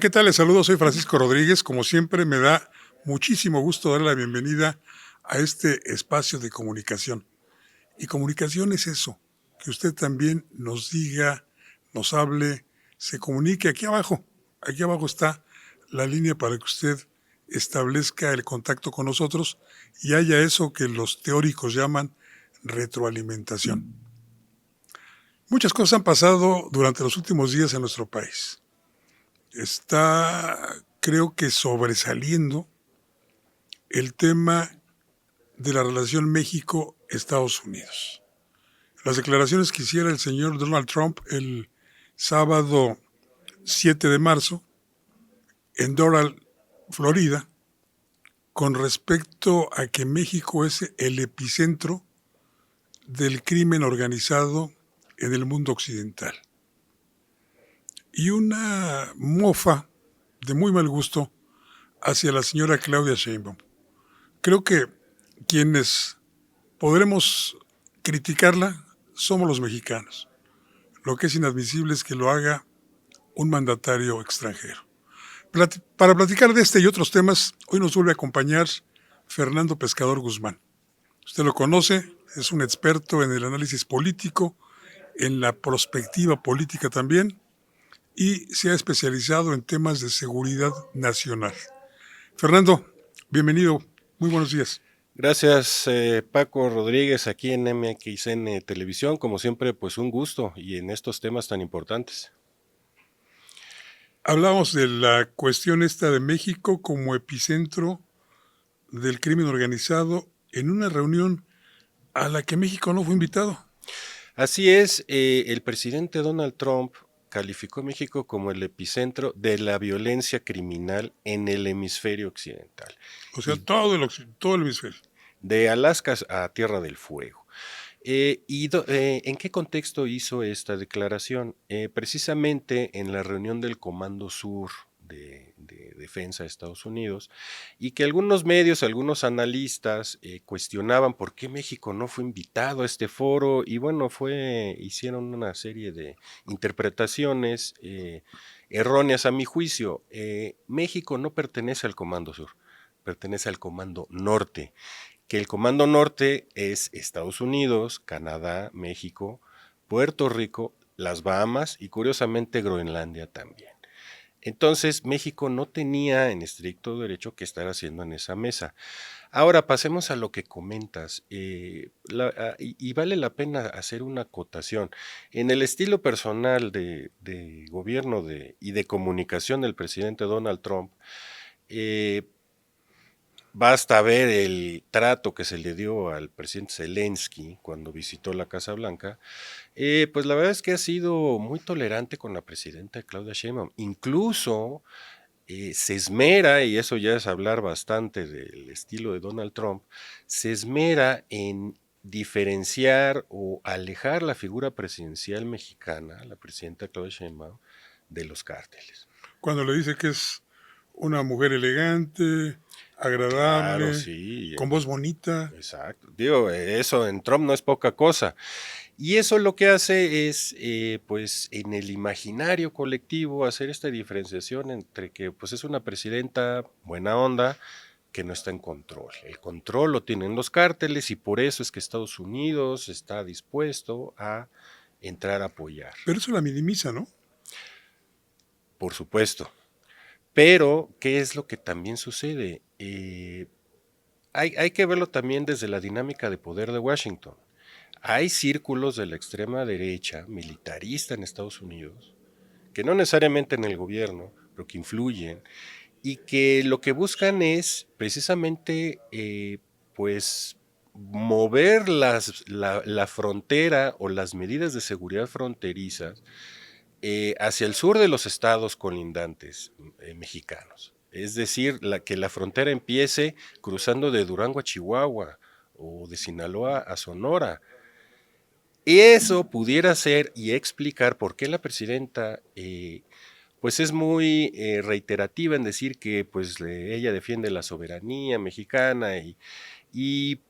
¿qué tal? Les saludo, soy Francisco Rodríguez. Como siempre, me da muchísimo gusto darle la bienvenida a este espacio de comunicación. Y comunicación es eso, que usted también nos diga, nos hable, se comunique aquí abajo. Aquí abajo está la línea para que usted establezca el contacto con nosotros y haya eso que los teóricos llaman retroalimentación. Muchas cosas han pasado durante los últimos días en nuestro país. Está, creo que sobresaliendo el tema de la relación México-Estados Unidos. Las declaraciones que hiciera el señor Donald Trump el sábado 7 de marzo en Doral, Florida, con respecto a que México es el epicentro del crimen organizado en el mundo occidental. Y una mofa de muy mal gusto hacia la señora Claudia Sheinbaum. Creo que quienes podremos criticarla somos los mexicanos. Lo que es inadmisible es que lo haga un mandatario extranjero. Para platicar de este y otros temas, hoy nos vuelve a acompañar Fernando Pescador Guzmán. Usted lo conoce, es un experto en el análisis político, en la prospectiva política también, y se ha especializado en temas de seguridad nacional. Fernando, bienvenido, muy buenos días. Gracias, Paco Rodríguez, aquí en MXN Televisión, como siempre, pues un gusto y en estos temas tan importantes. Hablamos de la cuestión esta de México como epicentro del crimen organizado en una reunión a la que México no fue invitado. Así es, el presidente Donald Trump calificó a México como el epicentro de la violencia criminal en el hemisferio occidental. O sea, Y todo el hemisferio. de Alaska a Tierra del Fuego. ¿En qué contexto hizo esta declaración? Precisamente en la reunión del Comando Sur de Defensa de Estados Unidos, y que algunos medios, algunos analistas cuestionaban por qué México no fue invitado a este foro, y bueno, hicieron una serie de interpretaciones erróneas a mi juicio. México no pertenece al Comando Sur, pertenece al Comando Norte, que el Comando Norte es Estados Unidos, Canadá, México, Puerto Rico, las Bahamas y curiosamente Groenlandia también. Entonces México no tenía en estricto derecho que estar haciendo en esa mesa. Ahora pasemos a lo que comentas, y vale la pena hacer una acotación. En el estilo personal de gobierno y de comunicación del presidente Donald Trump, basta ver el trato que se le dio al presidente Zelensky cuando visitó la Casa Blanca. Pues la verdad es que ha sido muy tolerante con la presidenta Claudia Sheinbaum. Incluso se esmera, y eso ya es hablar bastante del estilo de Donald Trump, se esmera en diferenciar o alejar la figura presidencial mexicana, la presidenta Claudia Sheinbaum, de los cárteles. Cuando le dice que es una mujer elegante, Claro, agradable, sí, con voz bonita. exacto. Digo, eso en Trump no es poca cosa. Y eso lo que hace es, pues, en el imaginario colectivo, hacer esta diferenciación entre que, pues, es una presidenta buena onda, que no está en control. El control lo tienen los cárteles y por eso es que Estados Unidos está dispuesto a entrar a apoyar. Pero eso la minimiza, ¿no? Por supuesto. Pero, ¿qué es lo que también sucede? Hay que verlo también desde la dinámica de poder de Washington. Hay círculos de la extrema derecha, militarista en Estados Unidos, que no necesariamente en el gobierno, pero que influyen, y que lo que buscan es precisamente, pues, mover la frontera o las medidas de seguridad fronterizas hacia el sur de los estados colindantes mexicanos. Es decir, que la frontera empiece cruzando de Durango a Chihuahua o de Sinaloa a Sonora. Y eso pudiera ser y explicar por qué la presidenta pues es muy reiterativa en decir que pues ella defiende la soberanía mexicana y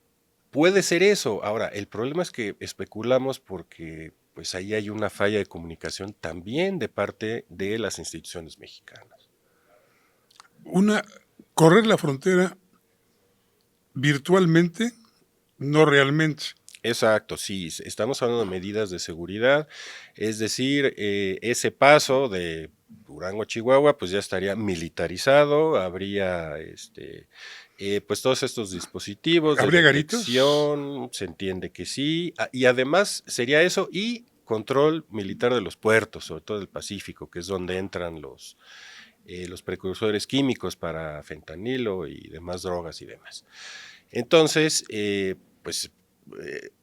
puede ser eso. Ahora, el problema es que especulamos porque pues ahí hay una falla de comunicación también de parte de las instituciones mexicanas. una, correr la frontera virtualmente, no realmente. Exacto, sí, estamos hablando de medidas de seguridad, es decir, ese paso de Durango a Chihuahua, pues ya estaría militarizado, habría pues todos estos dispositivos de ¿Habría garitos? detección, se entiende que sí, y además sería eso y control militar de los puertos, sobre todo del Pacífico, que es donde entran los precursores químicos para fentanilo y demás drogas y demás. Entonces, pues,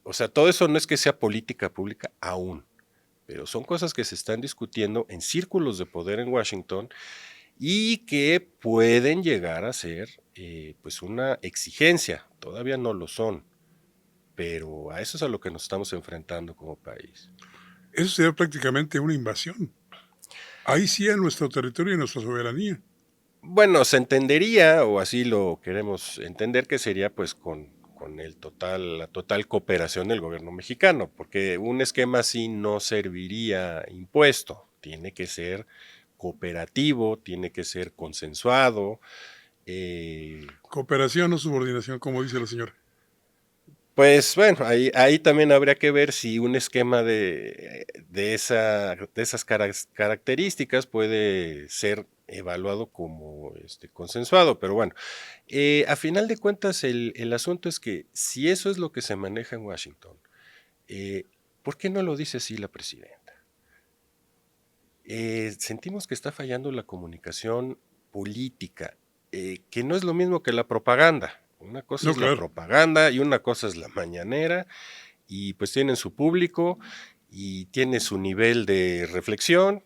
o sea, todo eso no es que sea política pública aún, pero son cosas que se están discutiendo en círculos de poder en Washington y que pueden llegar a ser, pues, una exigencia. Todavía no lo son, pero a eso es a lo que nos estamos enfrentando como país. Eso sería prácticamente una invasión. Ahí sí a nuestro territorio y a nuestra soberanía. Bueno, se entendería, o así lo queremos entender, que sería pues con la total cooperación del gobierno mexicano, porque un esquema así no serviría impuesto, tiene que ser cooperativo, tiene que ser consensuado. Cooperación o subordinación, como dice la señora. Pues bueno, ahí también habría que ver si un esquema de esas características puede ser evaluado como consensuado, pero bueno, a final de cuentas el asunto es que si eso es lo que se maneja en Washington, eh, ¿por qué no lo dice así la presidenta? Sentimos que está fallando la comunicación política, que no es lo mismo que la propaganda. Una cosa No, es la claro. propaganda y una cosa es la mañanera, y pues tienen su público y tiene su nivel de reflexión,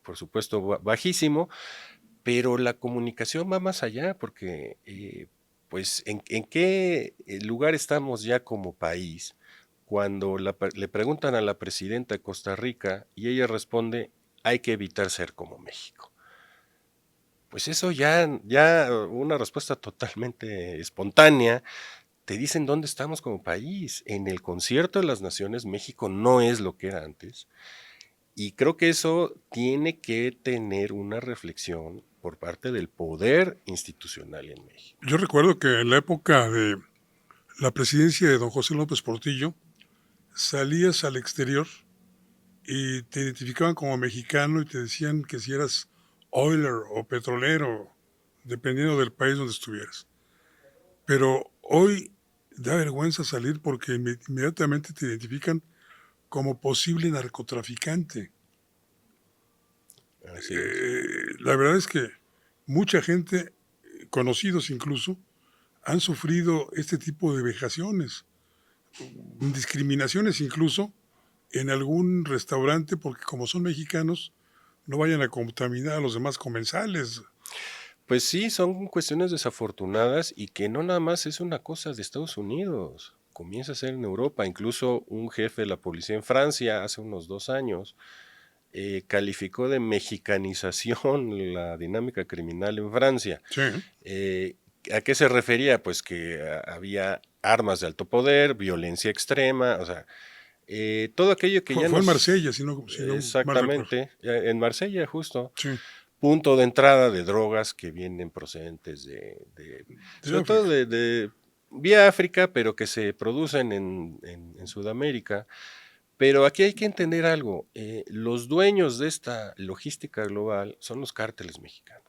por supuesto bajísimo, pero la comunicación va más allá porque pues en qué lugar estamos ya como país cuando le preguntan a la presidenta de Costa Rica y ella responde hay que evitar ser como México. Pues eso ya una respuesta totalmente espontánea te dicen dónde estamos como país. En el concierto de las naciones, México no es lo que era antes. Y creo que eso tiene que tener una reflexión por parte del poder institucional en México. Yo recuerdo que en la época de la presidencia de don José López Portillo, salías al exterior y te identificaban como mexicano y te decían que si eras oiler o petrolero, dependiendo del país donde estuvieras. Pero hoy da vergüenza salir porque inmediatamente te identifican como posible narcotraficante. Así es. La verdad es que mucha gente, conocidos incluso, han sufrido este tipo de vejaciones, discriminaciones incluso en algún restaurante porque como son mexicanos no vayan a contaminar a los demás comensales. Pues sí, son cuestiones desafortunadas y que no nada más es una cosa de Estados Unidos. Comienza a ser en Europa. Incluso un jefe de la policía en Francia hace unos 2 años calificó de mexicanización la dinámica criminal en Francia. Sí, ¿A qué se refería? Pues que había armas de alto poder, violencia extrema, o sea, todo aquello que ya fue en nos... Marsella, si no mal recuerdo. Exactamente, en Marsella justo, Sí, punto de entrada de drogas que vienen procedentes de sobre todo África. de vía África, pero que se producen en Sudamérica. Pero aquí hay que entender algo, los dueños de esta logística global son los cárteles mexicanos.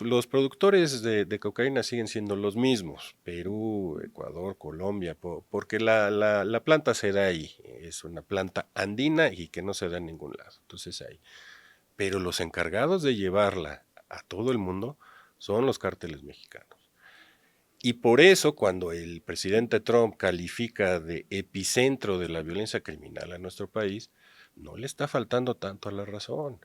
Los productores de cocaína siguen siendo los mismos, Perú, Ecuador, Colombia, porque la planta se da ahí, es una planta andina y que no se da en ningún lado, entonces ahí. Pero los encargados de llevarla a todo el mundo son los cárteles mexicanos. Y por eso cuando el presidente Trump califica de epicentro de la violencia criminal a nuestro país, no le está faltando tanto a la razón.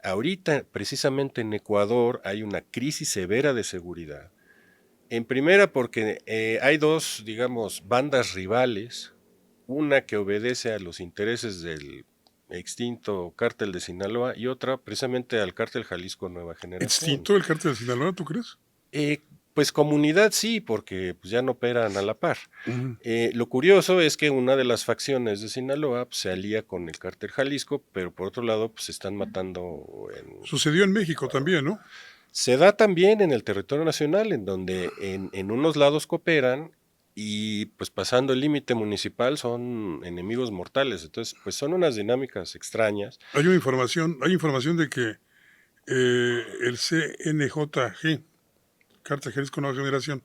Ahorita, precisamente en Ecuador, hay una crisis severa de seguridad. En primera, porque hay dos, digamos, bandas rivales, una que obedece a los intereses del extinto cártel de Sinaloa y otra precisamente al cártel Jalisco Nueva Generación. ¿Extinto el cártel de Sinaloa, tú crees? Eh, Pues comunidad sí, porque pues, ya no operan a la par. Ujú. Lo curioso es que una de las facciones de Sinaloa pues, se alía con el cártel Jalisco, pero por otro lado pues se están matando Sucedió en México también, ¿no? Se da también en el territorio nacional, en donde en unos lados cooperan y pues pasando el límite municipal son enemigos mortales. Entonces, pues son unas dinámicas extrañas. Hay información de que el CNJG, Cártel Jalisco Nueva Generación,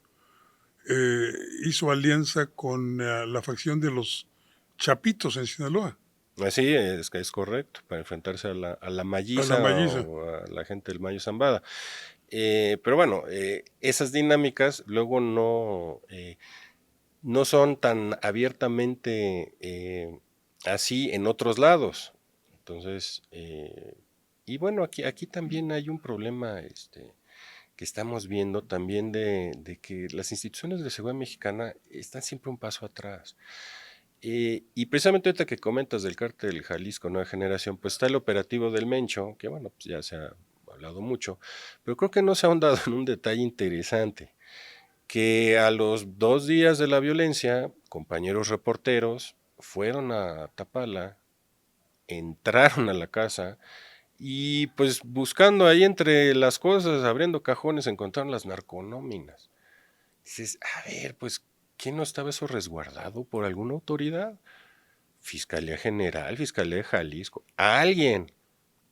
hizo alianza con la facción de los Chapitos en Sinaloa, Así es correcto, para enfrentarse a la a la Malliza Malliza. o a la gente del Mayo Zambada. Pero bueno, esas dinámicas luego no son tan abiertamente así en otros lados. Entonces, y bueno, aquí también hay un problema que estamos viendo también de que las instituciones de seguridad mexicana están siempre un paso atrás. Y precisamente ahorita que comentas del cártel Jalisco Nueva Generación, pues está el operativo del Mencho, que bueno, pues ya se ha hablado mucho, pero creo que no se ha ahondado en un detalle interesante, que a los 2 días de la violencia, compañeros reporteros fueron a Tapala, entraron a la casa y pues buscando ahí entre las cosas, abriendo cajones, encontraron las narconóminas. Dices, a ver, pues, ¿quién no estaba eso resguardado por alguna autoridad? Fiscalía General, Fiscalía de Jalisco, alguien.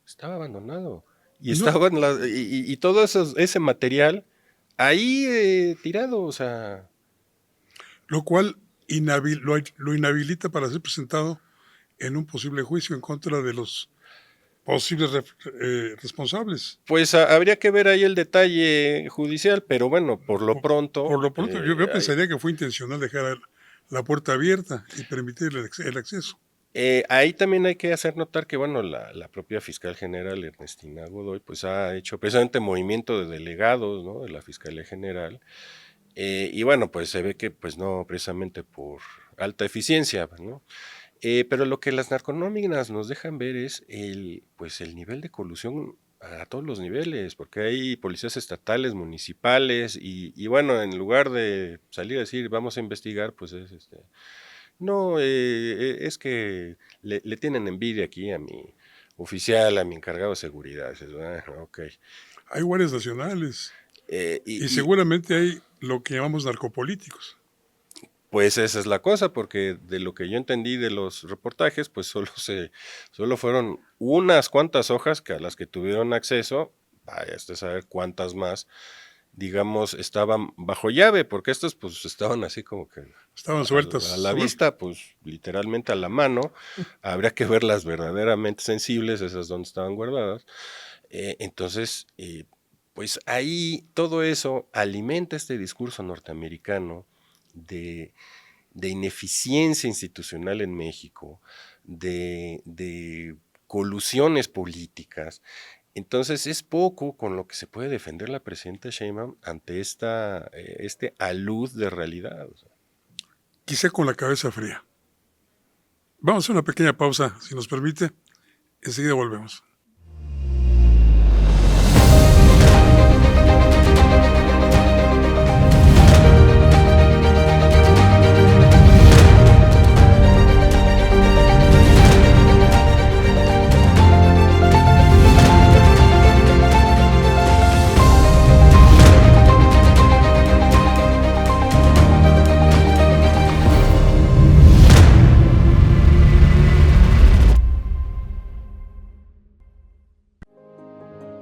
Estaba abandonado. Y No, estaban y todo ese material ahí tirado, o sea. lo cual lo inhabilita para ser presentado en un posible juicio en contra de los posibles responsables. Pues habría que ver ahí el detalle judicial, pero bueno, por lo Por, pronto, por lo pronto, yo pensaría que fue intencional dejar la puerta abierta y permitir el acceso. ahí también hay que hacer notar que, bueno, la propia fiscal general Ernestina Godoy, pues ha hecho precisamente movimiento de delegados, ¿no? De la Fiscalía General. Y bueno, pues se ve que, pues no, precisamente por alta eficiencia, ¿no? Pero lo que las narconóminas nos dejan ver es pues el nivel de colusión a todos los niveles, porque hay policías estatales, municipales, y bueno, en lugar de salir a decir vamos a investigar, pues es no, es que le tienen envidia aquí a mi oficial, a mi encargado de seguridad. Dices, ok. Hay guardias nacionales y Y seguramente hay lo que llamamos narcopolíticos. pues esa es la cosa, porque de lo que yo entendí de los reportajes, pues solo fueron unas cuantas hojas que a las que tuvieron acceso, vaya a saber cuántas más, digamos, estaban bajo llave, porque estas pues estaban así como que Estaban sueltas a la vista, pues literalmente a la mano. Habría que verlas verdaderamente sensibles, esas donde estaban guardadas. Entonces, pues ahí todo eso alimenta este discurso norteamericano de, de ineficiencia institucional en México, de colusiones políticas. Entonces es poco con lo que se puede defender la presidenta Sheinbaum ante este alud de realidad. O sea. Quizá con la cabeza fría. Vamos a hacer una pequeña pausa, si nos permite. Enseguida volvemos.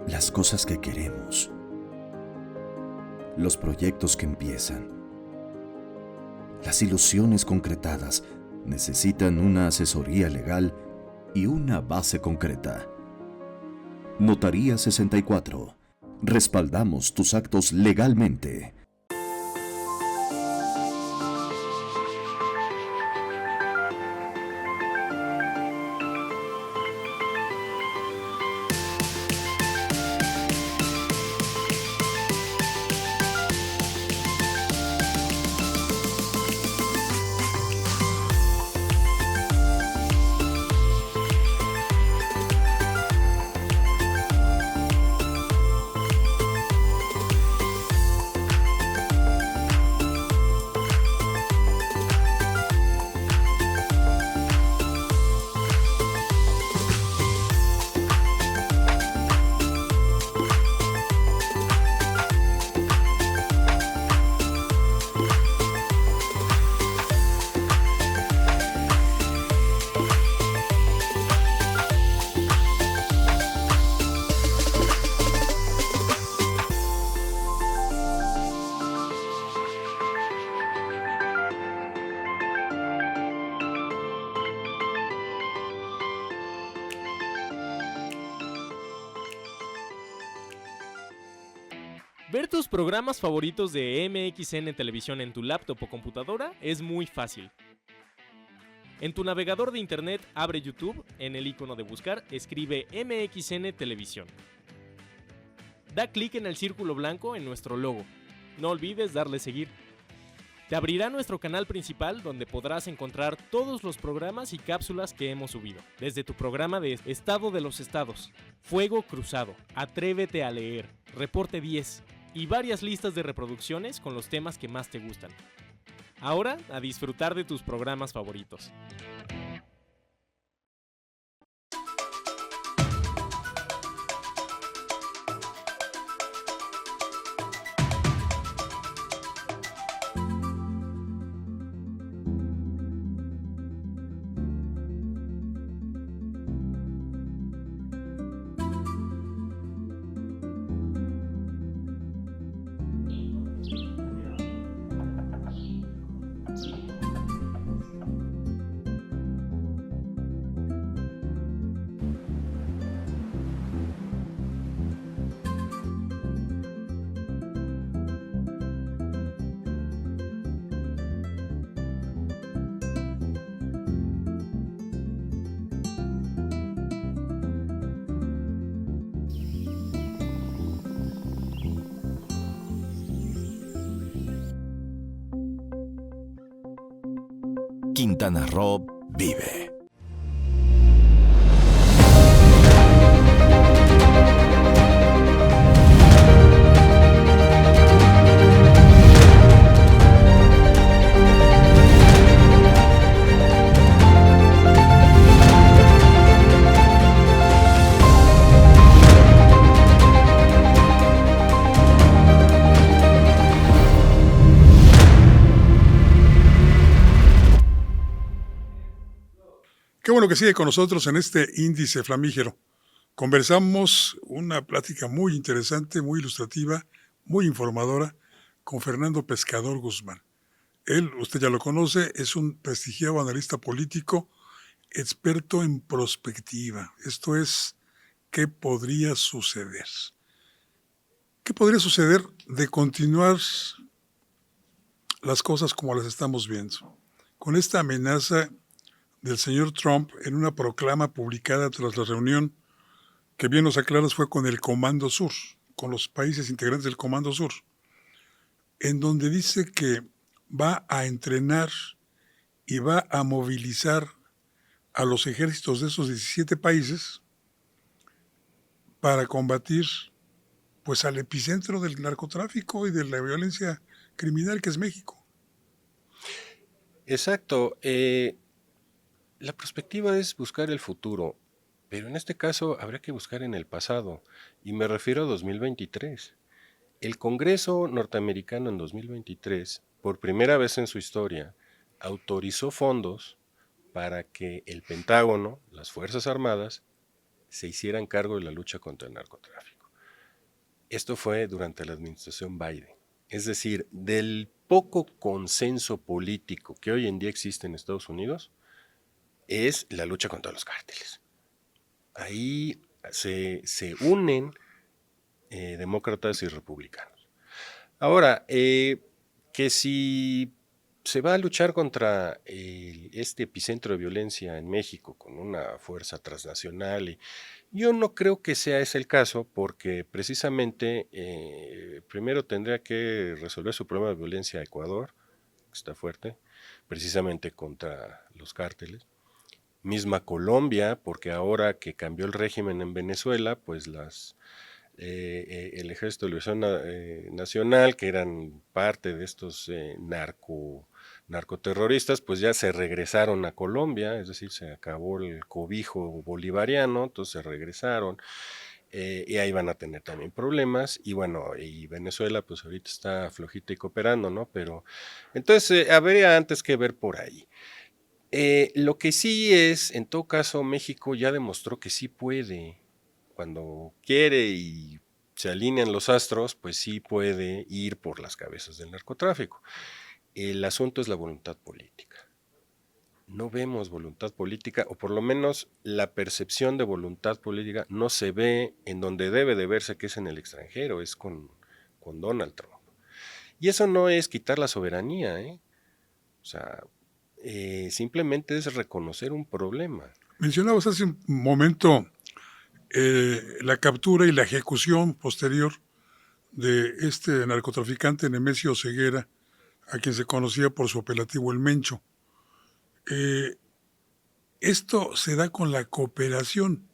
Las cosas que queremos, los proyectos que empiezan, las ilusiones concretadas necesitan una asesoría legal y una base concreta. Notaría 64. Respaldamos tus actos legalmente. Ver tus programas favoritos de MXN Televisión en tu laptop o computadora es muy fácil. En tu navegador de internet abre YouTube, en el icono de buscar escribe MXN Televisión. Da clic en el círculo blanco en nuestro logo. No olvides darle seguir. Te abrirá nuestro canal principal donde podrás encontrar todos los programas y cápsulas que hemos subido. Desde tu programa de Estado de los Estados, Fuego Cruzado, Atrévete a Leer, Reporte 10 y varias listas de reproducciones con los temas que más te gustan. Ahora, a disfrutar de tus programas favoritos. Quintana Roo vive. Qué bueno que sigue con nosotros en este índice flamígero. Conversamos una plática muy interesante, muy ilustrativa, muy informadora con Fernando Pescador Guzmán. Él, usted ya lo conoce, es un prestigiado analista político, experto en prospectiva. Esto es, ¿qué podría suceder? ¿Qué podría suceder de continuar las cosas como las estamos viendo? Con esta amenaza del señor Trump en una proclama publicada tras la reunión que bien nos aclaras fue con el Comando Sur, con los países integrantes del Comando Sur, en donde dice que va a entrenar y va a movilizar a los ejércitos de esos 17 países para combatir pues al epicentro del narcotráfico y de la violencia criminal que es México. Exacto. La perspectiva es buscar el futuro, pero en este caso habría que buscar en el pasado, y me refiero a 2023. El Congreso norteamericano en 2023, por primera vez en su historia, autorizó fondos para que el Pentágono, las Fuerzas Armadas, se hicieran cargo de la lucha contra el narcotráfico. Esto fue durante la administración Biden. Es decir, del poco consenso político que hoy en día existe en Estados Unidos, es la lucha contra los cárteles. Ahí se unen demócratas y republicanos. Ahora, que si se va a luchar contra este epicentro de violencia en México con una fuerza transnacional, yo no creo que sea ese el caso, porque precisamente primero tendría que resolver su problema de violencia Ecuador, que está fuerte, precisamente contra los cárteles. Misma Colombia, porque ahora que cambió el régimen en Venezuela, pues el Ejército de Liberación Nacional, que eran parte de estos narcoterroristas, pues ya se regresaron a Colombia, es decir, se acabó el cobijo bolivariano, entonces se regresaron, y ahí van a tener también problemas, y bueno, y Venezuela pues ahorita está flojita y cooperando, ¿no? Pero entonces habría antes que ver por ahí. Lo que sí es, en todo caso, México ya demostró que sí puede, cuando quiere y se alinean los astros, pues sí puede ir por las cabezas del narcotráfico. El asunto es la voluntad política. No vemos voluntad política, o por lo menos la percepción de voluntad política no se ve en donde debe de verse, que es en el extranjero, es con con Donald Trump. Y eso no es quitar la soberanía, ¿eh? O sea, simplemente es reconocer un problema. Mencionabas hace un momento la captura y la ejecución posterior de este narcotraficante Nemesio Ceguera, a quien se conocía por su apelativo El Mencho. Esto se da con la cooperación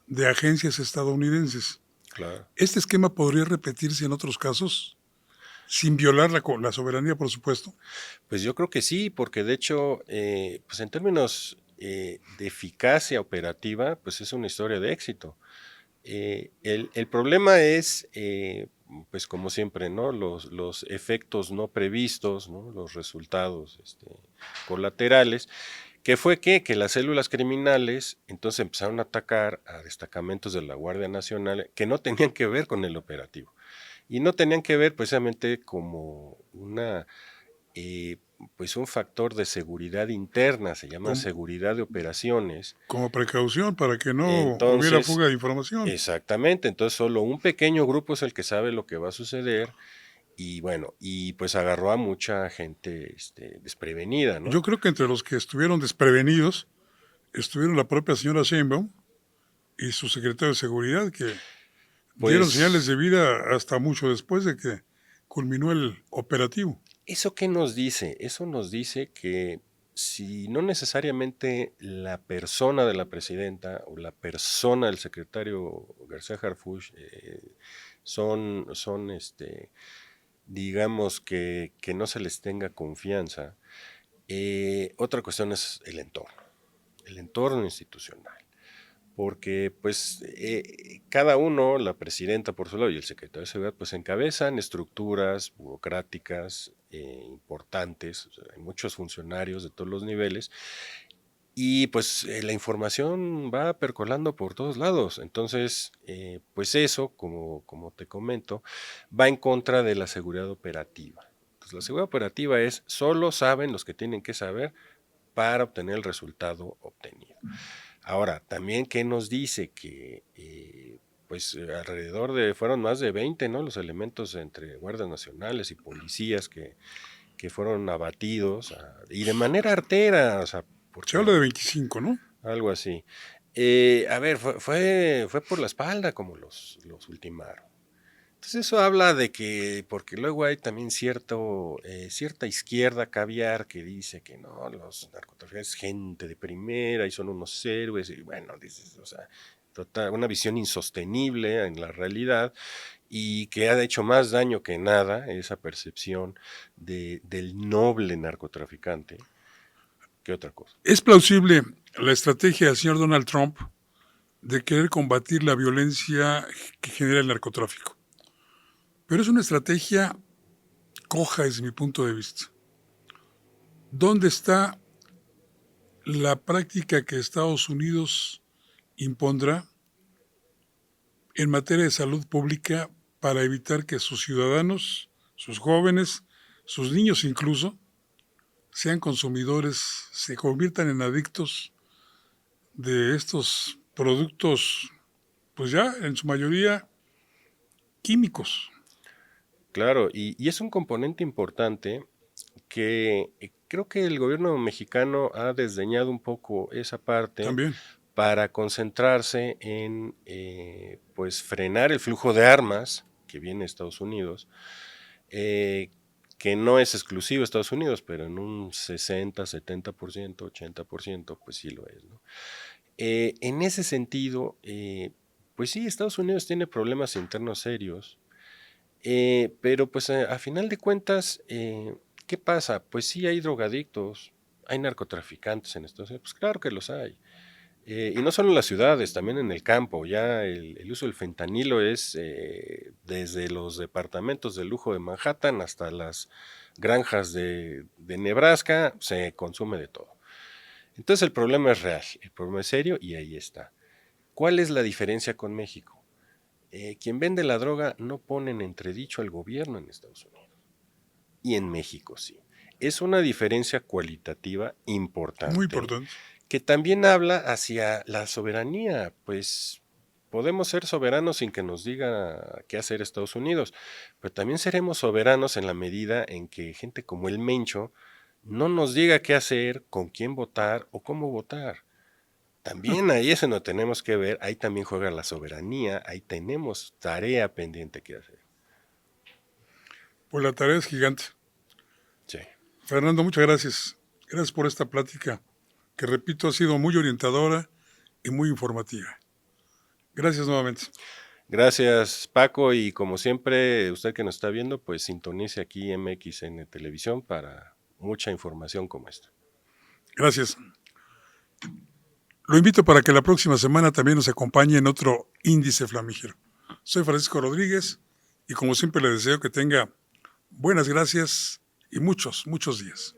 de agencias estadounidenses. Claro. ¿Este esquema podría repetirse en otros casos? Sin violar la soberanía, por supuesto. Pues yo creo que sí, porque de hecho, pues en términos de eficacia operativa, pues es una historia de éxito. El problema es, pues como siempre, ¿no? Los efectos no previstos, ¿no? Los resultados colaterales, que fue que las células criminales entonces empezaron a atacar a destacamentos de la Guardia Nacional que no tenían que ver con el operativo. Y no tenían que ver precisamente como pues un factor de seguridad interna, se llama seguridad de operaciones. Como precaución para que no Entonces, hubiera fuga de información. Exactamente, entonces solo un pequeño grupo es el que sabe lo que va a suceder y bueno, y pues agarró a mucha gente desprevenida, ¿no? Yo creo que entre los que estuvieron desprevenidos estuvieron la propia señora Sheinbaum y su secretario de Seguridad, que dieron señales de vida hasta mucho después de que culminó el operativo. ¿Eso qué nos dice? Eso nos dice que si no necesariamente la persona de la presidenta o la persona del secretario García Harfuch son digamos que no se les tenga confianza, otra cuestión es el entorno institucional. Porque pues cada uno, la presidenta por su lado y el secretario de Seguridad, pues encabezan estructuras burocráticas importantes, o sea, hay muchos funcionarios de todos los niveles, y pues la información va percolando por todos lados, entonces pues eso, como te comento, va en contra de la seguridad operativa. Entonces la seguridad operativa es, solo saben los que tienen que saber para obtener el resultado obtenido. Ahora, también, ¿qué nos dice? Que pues alrededor fueron más de 20, ¿no? Los elementos entre guardias nacionales y policías que fueron abatidos y de manera artera, o sea, Se habla de 25, ¿no? Algo así. A ver, fue por la espalda como los ultimaron. Entonces eso habla de que, porque luego hay también cierta izquierda caviar que dice que no, los narcotraficantes es gente de primera y son unos héroes, y bueno, dices, o sea, una visión insostenible en la realidad y que ha hecho más daño que nada esa percepción del noble narcotraficante que otra cosa. Es plausible la estrategia del señor Donald Trump de querer combatir la violencia que genera el narcotráfico. Pero es una estrategia coja desde mi punto de vista. ¿Dónde está la práctica que Estados Unidos impondrá en materia de salud pública para evitar que sus ciudadanos, sus jóvenes, sus niños incluso, sean consumidores, se conviertan en adictos de estos productos, pues ya en su mayoría químicos? Claro, y es un componente importante que creo que el gobierno mexicano ha desdeñado un poco esa parte También. para concentrarse en pues frenar el flujo de armas que viene de Estados Unidos, que no es exclusivo de Estados Unidos, pero en un 60, 70%, 80%, pues sí lo es, ¿no? En ese sentido, pues sí, Estados Unidos tiene problemas internos serios, pero pues a final de cuentas, ¿qué pasa? Pues sí hay drogadictos, hay narcotraficantes en Estados Unidos, pues claro que los hay. Y no solo en las ciudades, también en el campo. Ya el uso del fentanilo es desde los departamentos de lujo de Manhattan hasta las granjas de Nebraska, se consume de todo. Entonces el problema es real, el problema es serio y ahí está. ¿Cuál es la diferencia con México? Quien vende la droga no pone en entredicho al gobierno en Estados Unidos. Y en México sí. Es una diferencia cualitativa importante. Muy importante. Que también habla hacia la soberanía, pues Podemos ser soberanos sin que nos diga qué hacer Estados Unidos, pero también seremos soberanos en la medida en que gente como el Mencho no nos diga qué hacer, con quién votar o cómo votar. También ahí eso no tenemos que ver, ahí también juega la soberanía, ahí tenemos tarea pendiente que hacer. Pues la tarea es gigante. Sí. Fernando, muchas gracias. Gracias por esta plática, que repito, ha sido muy orientadora y muy informativa. Gracias nuevamente. Gracias, Paco, y como siempre, usted que nos está viendo, pues sintonice aquí MXN Televisión para mucha información como esta. Gracias. Lo invito para que la próxima semana también nos acompañe en otro índice flamígero. Soy Francisco Rodríguez y como siempre le deseo que tenga buenas gracias y muchos días.